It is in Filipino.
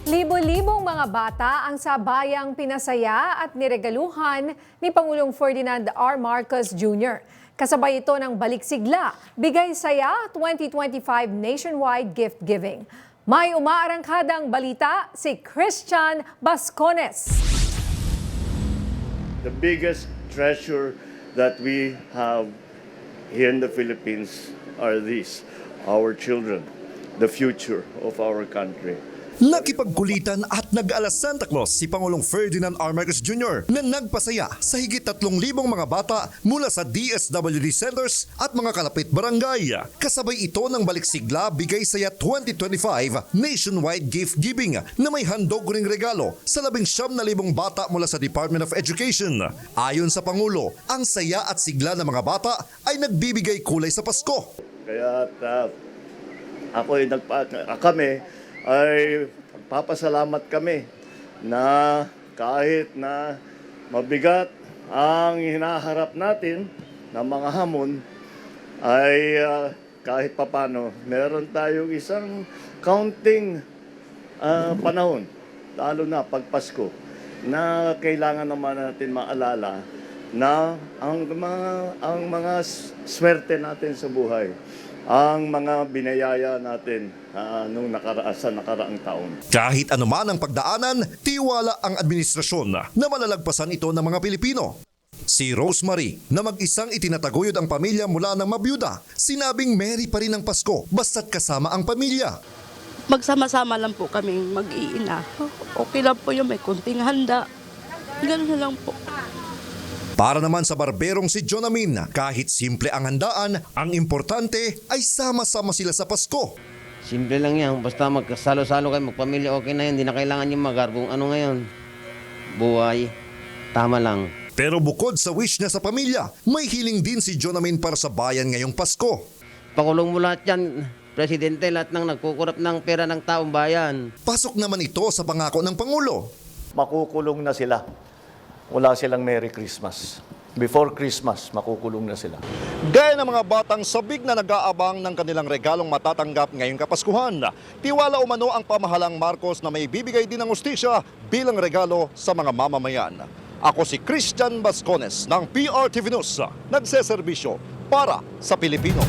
Libo-libong mga bata ang sabayang pinasaya at niregaluhan ni Pangulong Ferdinand R. Marcos Jr. Kasabay ito ng Baliksigla, Bigay Saya 2025 nationwide gift giving. May umaarangkadang balita si Christian Bascones. The biggest treasure that we have here in the Philippines are these, our children, the future of our country. Nakipagkulitan at nag-alas Santa Claus si Pangulong Ferdinand R. Marcos Jr. na nagpasaya sa higit 3,000 mga bata mula sa DSWD centers at mga kalapit barangay. Kasabay ito ng Baliksigla Bigay Saya 2025 nationwide gift giving na may handog ring regalo sa 19,000 bata mula sa Department of Education. Ayon sa Pangulo, ang saya at sigla ng mga bata ay nagbibigay kulay sa Pasko. Kaya kami ay papasalamat kami na kahit na mabigat ang hinaharap natin ng mga hamon ay kahit papano meron tayong isang counting panahon, lalo na pag Pasko, na kailangan naman natin maalala na ang mga swerte natin sa buhay, ang mga binayaya natin nung nakaraang taon. Kahit anuman ang pagdaanan, tiwala ang administrasyon na malalagpasan ito ng mga Pilipino. Si Rosemary, na mag-isang itinataguyod ang pamilya mula ng mabiyuda, sinabing merry pa rin ang Pasko basta't kasama ang pamilya. Magsama-sama lang po kaming mag-iina. Okay lang po yung may kunting handa. Ganun na lang po. Para naman sa barberong si Jonamin, kahit simple ang handaan, ang importante ay sama-sama sila sa Pasko. Simple lang yan. Basta magkasalo-salo kayo, magpamilya, okay na yun. Hindi na kailangan yung magarbong ano ngayon. Buhay. Tama lang. Pero bukod sa wish niya sa pamilya, may hiling din si Jonamin para sa bayan ngayong Pasko. Pakulong mo lahat yan. Presidente, lahat ng nagkukurap ng pera ng taong bayan. Pasok naman ito sa pangako ng Pangulo. Makukulong na sila. Wala silang Merry Christmas. Before Christmas, makukulong na sila. Gaya ng mga batang sabik na nag-aabang ng kanilang regalong matatanggap ngayong Kapaskuhan, tiwala umano ang pamahalang Marcos na may bibigay din ng ustisya bilang regalo sa mga mamamayan. Ako si Christian Bascones ng PRTV News, nagseserbisyo para sa Pilipino.